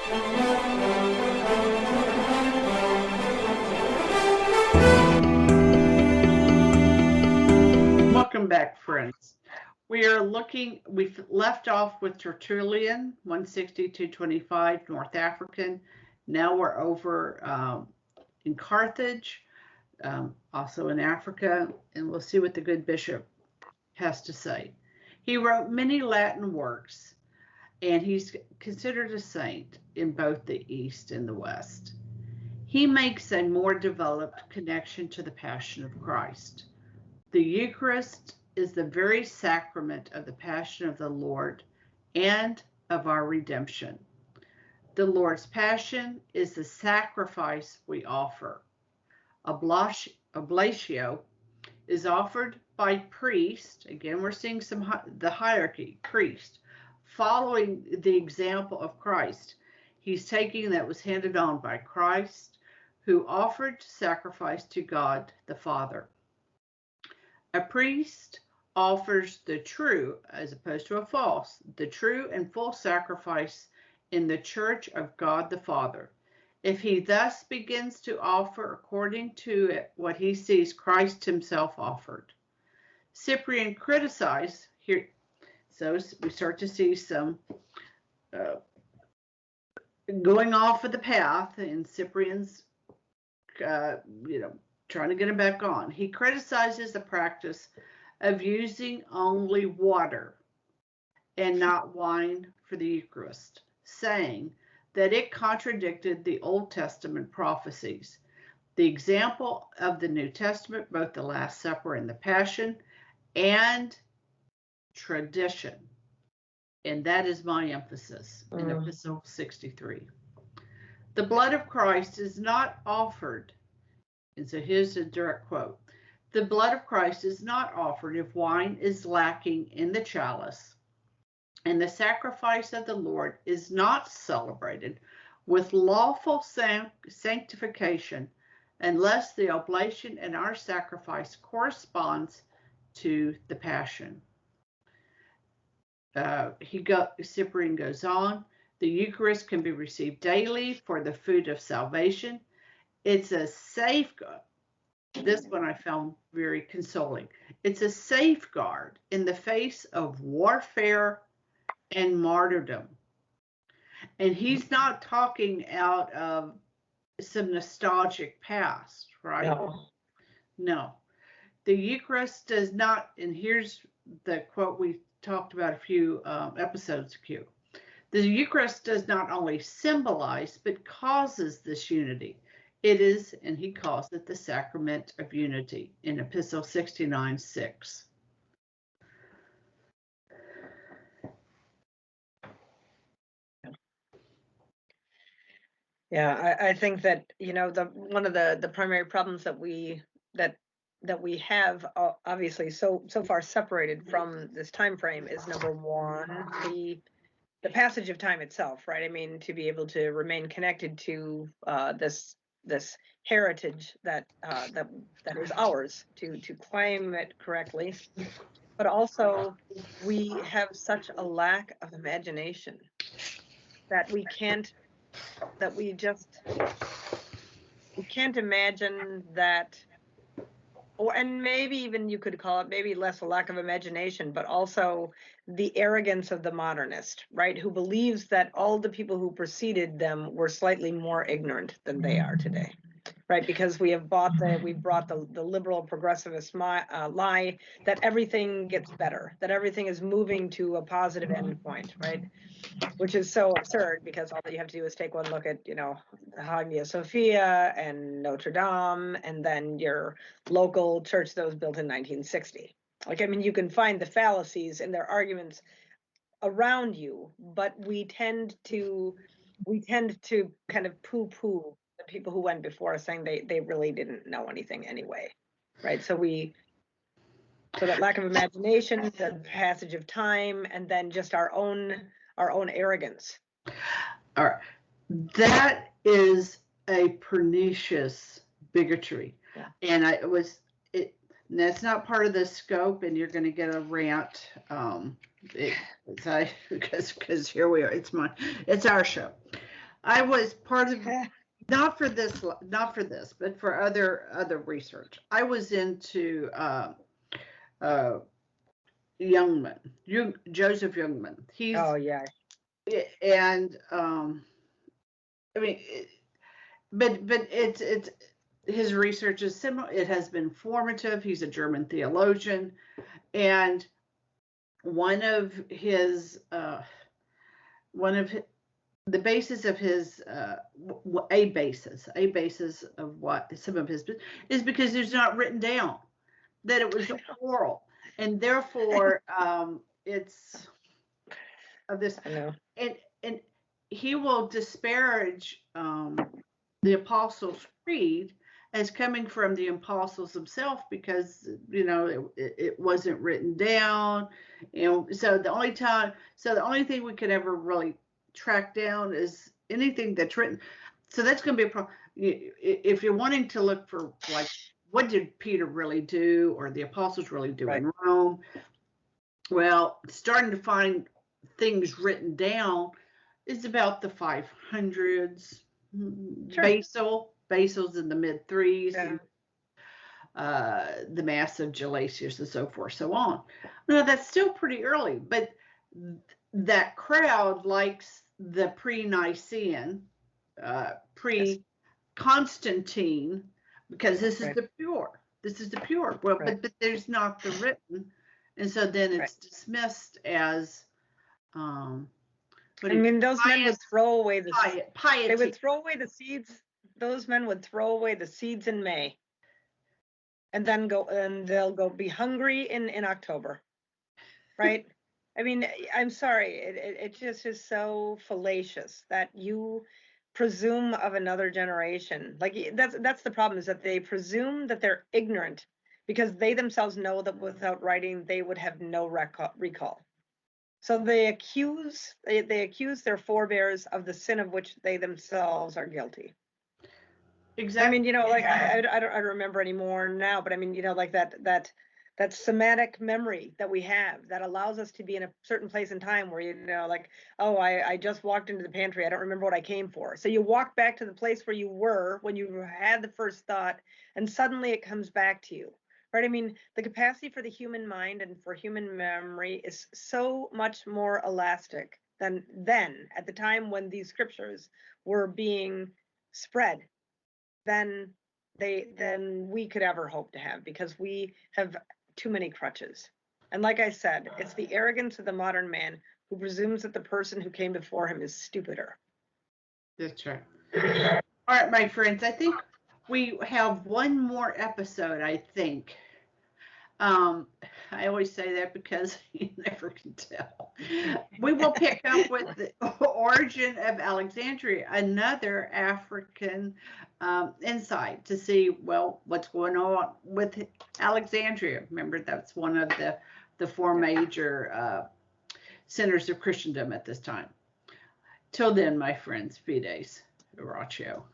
Welcome back, friends. We've left off with Tertullian, 160-225, North African. Now we're over in Carthage, also in Africa, and we'll see what the good bishop has to say. He wrote many Latin works, and he's considered a saint in both the East and the West. He makes a more developed connection to the Passion of Christ. The Eucharist is the very sacrament of the Passion of the Lord and of our redemption. The Lord's Passion is the sacrifice we offer. Oblatio is offered by priest. Again, we're seeing the hierarchy, priest, following the example of Christ. He's taking that was handed on by Christ, who offered sacrifice to God the Father. A priest offers the true, as opposed to a false, the true and full sacrifice in the church of God the Father. If he thus begins to offer according to it what he sees Christ himself offered. Cyprian criticized here, so we start to see some going off of the path, and Cyprian's, trying to get him back on. He criticizes the practice of using only water and not wine for the Eucharist, saying that it contradicted the Old Testament prophecies, the example of the New Testament, both the Last Supper and the Passion, and tradition. And that is my emphasis in Epistle 63. The blood of Christ is not offered. And so here's a direct quote. The blood of Christ is not offered if wine is lacking in the chalice, and the sacrifice of the Lord is not celebrated with lawful sanctification unless the oblation and our sacrifice corresponds to the Passion. Cyprian goes on, the Eucharist can be received daily for the food of salvation. It's a safeguard. This one I found very consoling. It's a safeguard in the face of warfare and martyrdom. And he's not talking out of some nostalgic past, right? No. The Eucharist does not, and here's the quote we talked about a few episodes ago. The Eucharist does not only symbolize, but causes this unity. It is, and he calls it, the sacrament of unity in Epistle 69:6. Yeah, I think that, one of the primary problems that we have, obviously so far separated from this time frame, is number one, the passage of time itself, right? I mean, to be able to remain connected to this heritage that is ours, to claim it correctly, but also we have such a lack of imagination that we can't imagine that, and maybe even you could call it maybe less a lack of imagination, but also the arrogance of the modernist, right? Who believes that all the people who preceded them were slightly more ignorant than they are today, right? Because we brought the liberal progressivist lie that everything gets better, that everything is moving to a positive endpoint, right? Which is so absurd, because all that you have to do is take one look at, Hagia Sophia and Notre Dame, and then your local church that was built in 1960. Like, I mean, you can find the fallacies in their arguments around you, but we tend to kind of poo-poo the people who went before us, saying they really didn't know anything anyway, right? So that lack of imagination, the passage of time, and then just our own arrogance. All right. That is a pernicious bigotry. Yeah. And that's not part of the scope, and you're going to get a rant because here we are. It's our show. I was part of, not for this, but for other research. I was into Youngman, Joseph Youngman. He's Oh yeah. and I mean, but it's his research is similar. It has been formative. He's a German theologian, and one of his the basis of his a basis of what some of his is because it's not written down, that it was oral, and therefore it's of this. I know. And he will disparage the Apostles' Creed as coming from the apostles themselves because it wasn't written down. So the only thing we could ever really track down is anything that's written. So that's going to be a problem if you're wanting to look for, like, what did Peter really do or the apostles really do in Rome. Well, starting to find things written down is about the 500s. Sure. Basil's in the mid 3s. Yeah. And, the Mass of Gelasius and so forth, so on. Now, that's still pretty early, but that crowd likes the pre-Nicene, pre-Constantine, because this is the pure. This is the pure. Well, but there's not the written, and so then it's dismissed as. I mean, those men would throw away the piety. They would throw away the seeds. Those men would throw away the seeds in May, and then they'll go be hungry in October, right? I mean, I'm sorry, it just is so fallacious that you presume of another generation. Like that's the problem, is that they presume that they're ignorant because they themselves know that without writing they would have no recall. So they accuse their forebears of the sin of which they themselves are guilty. Exactly. I mean, like I don't remember anymore now, but I mean, like that somatic memory that we have that allows us to be in a certain place in time where, like, oh, I just walked into the pantry. I don't remember what I came for. So you walk back to the place where you were when you had the first thought, and suddenly it comes back to you. Right? I mean, the capacity for the human mind and for human memory is so much more elastic than then, at the time when these scriptures were being spread, than we could ever hope to have, because we have too many crutches. And like I said, it's the arrogance of the modern man who presumes that the person who came before him is stupider. That's right. All right, my friends, I think we have one more episode, I think. I always say that because you never can tell. We will pick up with the origin of Alexandria, another African insight to see, well, what's going on with Alexandria. Remember, that's one of the four major centers of Christendom at this time. Till then, my friends, Fides, Oratio.